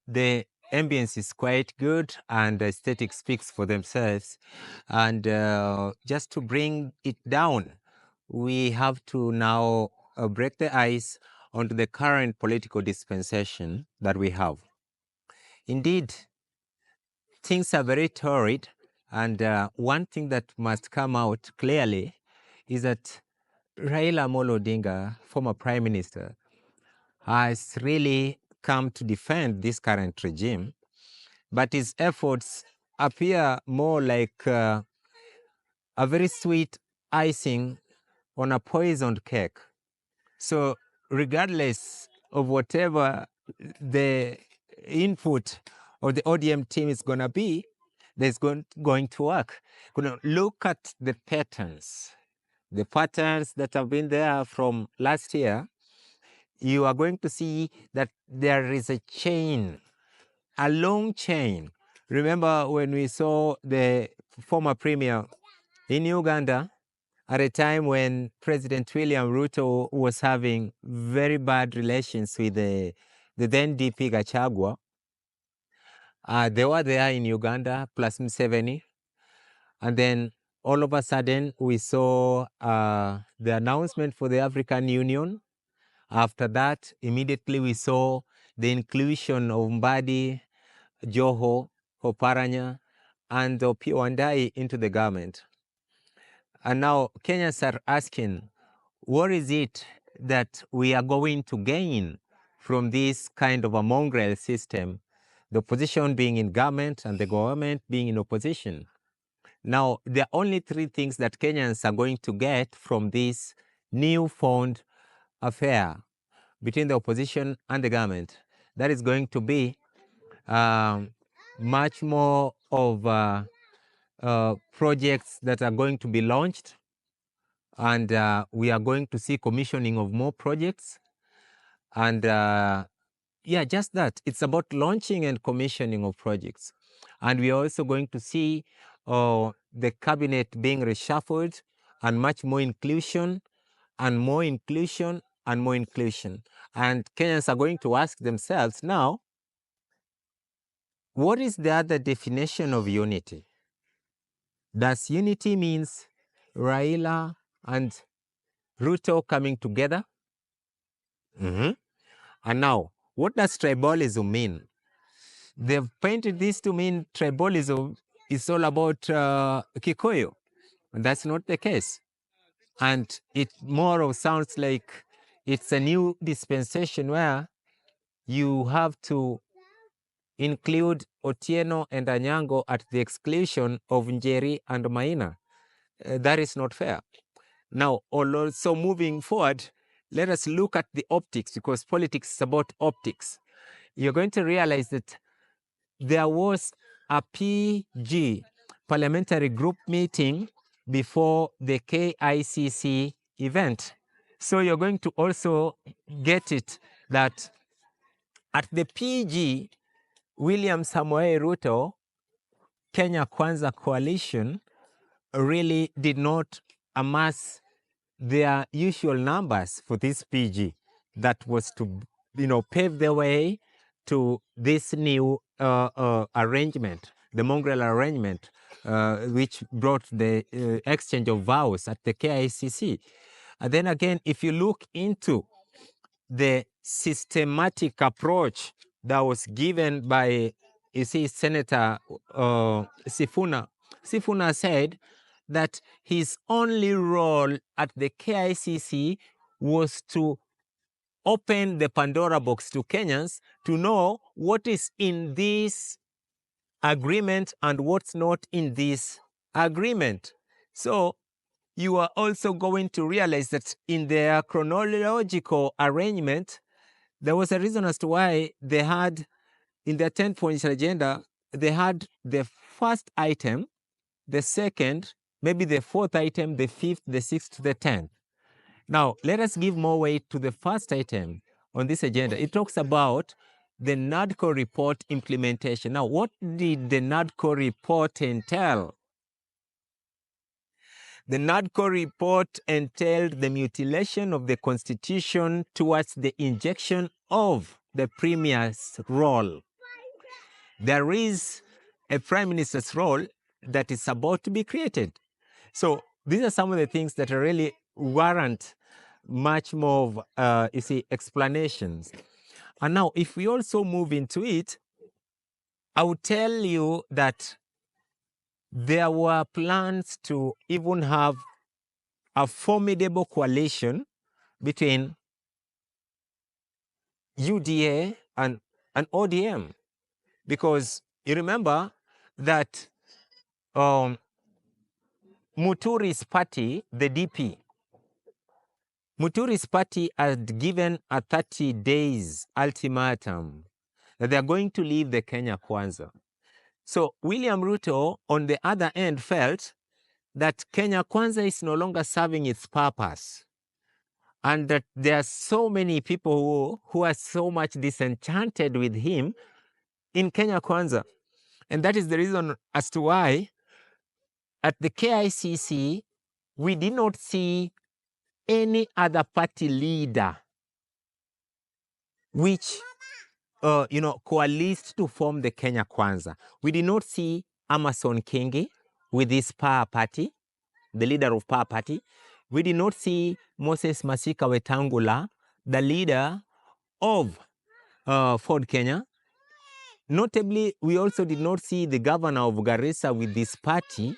The ambience is quite good and the aesthetic speaks for themselves. And just to bring it down, we have to now break the ice onto the current political dispensation that we have. Indeed, things are very torrid, and one thing that must come out clearly is that Raila Amolo Odinga, former Prime Minister, has really come to defend this current regime, but his efforts appear more like a very sweet icing on a poisoned cake. So regardless of whatever the input of the ODM team is going to be, there's going to work. Look at the patterns that have been there from last year. You are going to see that there is a chain, a long chain. Remember when we saw the former premier in Uganda at a time when President William Ruto was having very bad relations with the then DP Gachagua. They were there in Uganda, plus Museveni. And then all of a sudden, we saw the announcement for the African Union. After that, immediately we saw the inclusion of Mbadi, Joho, Oparanya, and Opiyo Wandayi into the government. And now Kenyans are asking, what is it that we are going to gain from this kind of a mongrel system, the opposition being in government and the government being in opposition? Now, there are only three things that Kenyans are going to get from this newfound affair between the opposition and the government. That is going to be much more of projects that are going to be launched, and we are going to see commissioning of more projects. And yeah, just that. It's about launching and commissioning of projects. And we are also going to see the cabinet being reshuffled and much more inclusion and more inclusion and more inclusion. And Kenyans are going to ask themselves now, what is the other definition of unity? Does unity means Raila and Ruto coming together? Mm-hmm. And now, what does tribalism mean? They've painted this to mean tribalism is all about Kikuyu. And that's not the case. And it more of sounds like it's a new dispensation where you have to include Otieno and Anyango at the exclusion of Njeri and Maina. That is not fair. Now, also moving forward, let us look at the optics, because politics is about optics. You're going to realize that there was a PG, parliamentary group meeting, before the KICC event. So you're going to also get it that at the PG, William Samoei Ruto, Kenya Kwanza coalition really did not amass their usual numbers for this PG that was to, pave the way to this new arrangement, the mongrel arrangement, which brought the exchange of vows at the KICC. And then again, if you look into the systematic approach that was given by, Senator Sifuna. Sifuna said that his only role at the KICC was to open the Pandora box to Kenyans to know what is in this agreement and what's not in this agreement. So you are also going to realize that in their chronological arrangement, there was a reason as to why they had, in their 10-point agenda, they had the first item, the second, maybe the fourth item, the fifth, the sixth, the 10th. Now, let us give more weight to the first item on this agenda. It talks about the NADCO report implementation. Now, what did the NADCO report entail? The NADCO report entailed the mutilation of the Constitution towards the injection of the Premier's role. there is a prime minister's role that is about to be created. So these are some of the things that really warrant much more of, explanations. And now, if we also move into it, I will tell you that there were plans to even have a formidable coalition between UDA and ODM, because you remember that Muturi's party, the DP, Muturi's party had given a 30 days ultimatum that they're going to leave the Kenya Kwanza. So William Ruto, on the other end, felt that Kenya Kwanza is no longer serving its purpose, and that there are so many people who are so much disenchanted with him in Kenya Kwanza. And that is the reason as to why at the KICC, we did not see any other party leader which coalesced to form the Kenya Kwanza. We did not see Amason Kingi with his Power Party, the leader of Power Party. We did not see Moses Masika Wetangula, the leader of Ford Kenya. Notably, we also did not see the governor of Garissa with this party.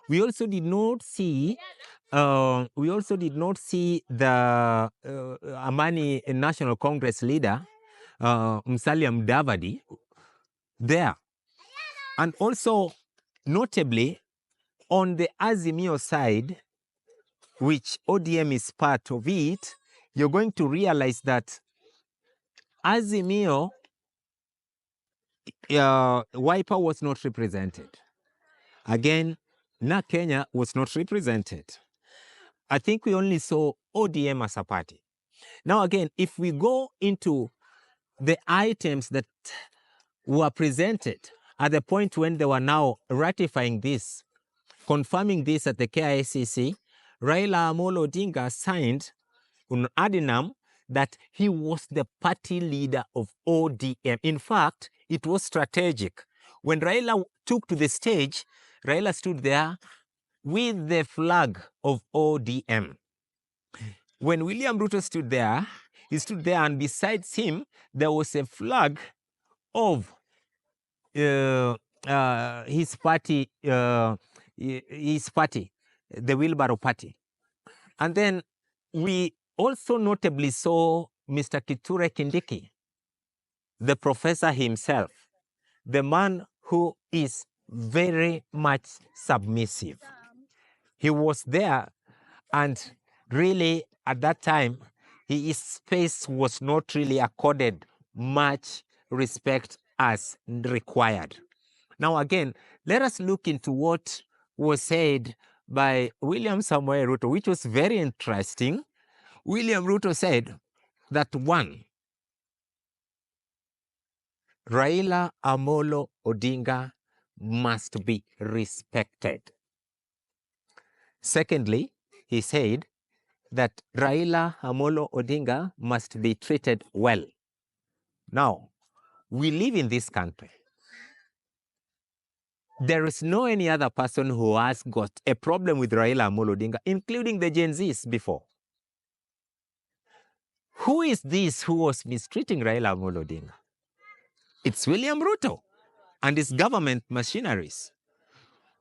We also did not see the Amani National Congress leader, Musalia Mudavadi, there. And also, notably, on the Azimio side, which ODM is part of it, you're going to realize that Azimio, Wiper was not represented. Again, Na Kenya was not represented. I think we only saw ODM as a party. Now again, if we go into the items that were presented at the point when they were now ratifying this, confirming this at the KICC, Raila Amolo Odinga signed an addendum that he was the party leader of ODM. In fact, it was strategic. When Raila took to the stage, Raila stood there with the flag of ODM. When William Ruto stood there, he stood there, and besides him, there was a flag of his party, the Wheelbarrow Party. And then we also notably saw Mr. Kithure Kindiki, the professor himself, the man who is very much submissive. He was there, and really at that time, his space was not really accorded much respect as required. Now again, let us look into what was said by William Samoei Ruto, which was very interesting. William Ruto said that one, Raila Amolo Odinga must be respected. Secondly, he said that Raila Amolo Odinga must be treated well. Now, we live in this country. There is no any other person who has got a problem with Raila Amolo Odinga, including the Gen Zs before. Who is this who was mistreating Raila Amolo Odinga? It's William Ruto and his government machineries.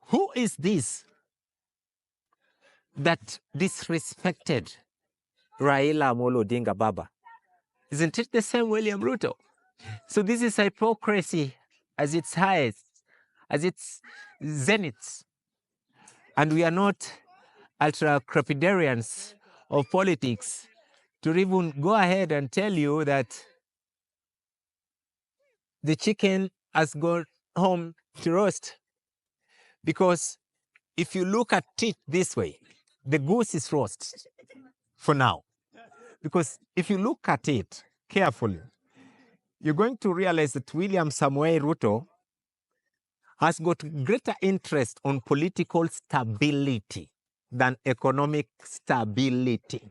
Who is this that disrespected Raila Amolo Odinga Baba? Isn't it the same William Ruto? So this is hypocrisy as its highest, as its zenith. And we are not ultra-crepidarians of politics to even go ahead and tell you that the chicken has gone home to roast. Because if you look at it this way, the goose is roast for now. Because if you look at it carefully, you're going to realize that William Samoei Ruto has got greater interest on political stability than economic stability.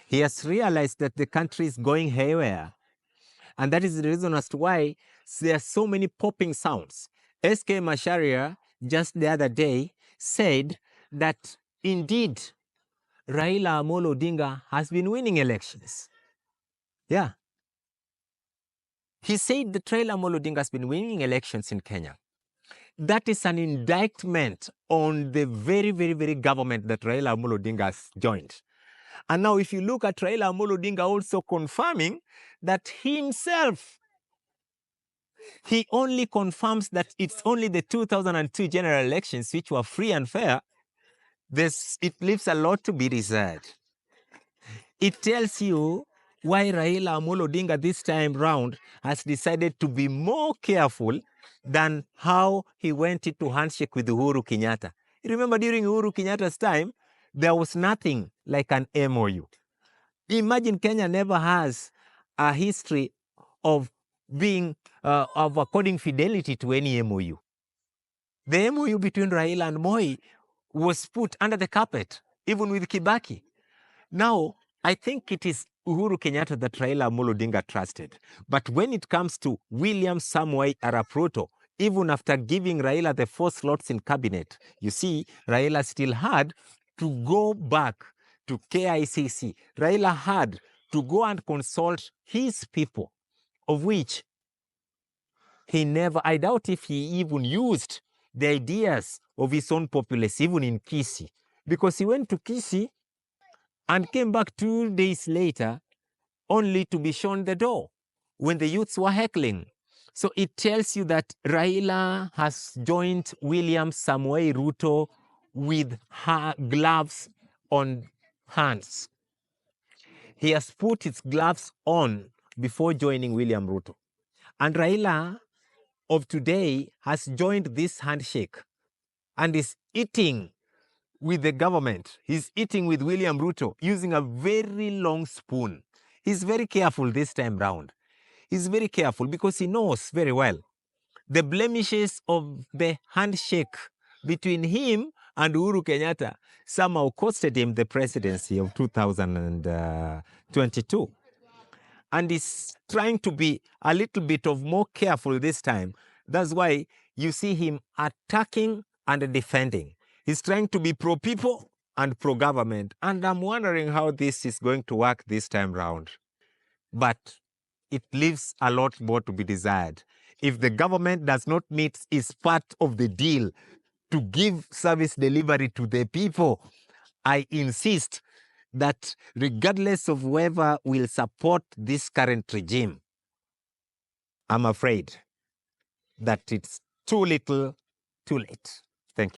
He has realized that the country is going haywire. And that is the reason as to why there are so many popping sounds. S.K. Macharia just the other day said that indeed Raila Amolo Odinga has been winning elections. Yeah. He said that Raila Amolo Odinga has been winning elections in Kenya. That is an indictment on the very, very, very government that Raila Amolo Odinga has joined. And now if you look at Raila Amolo Odinga also confirming that himself, he only confirms that it's only the 2002 general elections which were free and fair. It leaves a lot to be desired. It tells you why Raila Amolo Odinga this time round has decided to be more careful than how he went into handshake with Uhuru Kenyatta. You remember during Uhuru Kenyatta's time, there was nothing like an MOU. Imagine Kenya never has a history of being, of according fidelity to any MOU. The MOU between Raila and Moi was put under the carpet, even with Kibaki. Now, I think it is Uhuru Kenyatta that Raila Amolo Odinga trusted. But when it comes to William Samoei Arap Ruto, even after giving Raila the 4 slots in cabinet, you see, Raila still had to go back to KICC. Raila had to go and consult his people, of which he never, I doubt if he even used the ideas of his own populace, even in Kisii. Because he went to Kisii and came back 2 days later only to be shown the door when the youths were heckling. So it tells you that Raila has joined William Samoei Ruto with her gloves on hands. He has put his gloves on before joining William Ruto. And Raila of today has joined this handshake and is eating with the government. He's eating with William Ruto using a very long spoon. He's very careful this time round. He's very careful because he knows very well the blemishes of the handshake between him and Uhuru Kenyatta somehow costed him the presidency of 2022. And he's trying to be a little bit of more careful this time. That's why you see him attacking and defending. He's trying to be pro-people and pro-government. And I'm wondering how this is going to work this time round. But it leaves a lot more to be desired. If the government does not meet its part of the deal to give service delivery to the people, I insist that regardless of whoever will support this current regime, I'm afraid that it's too little, too late.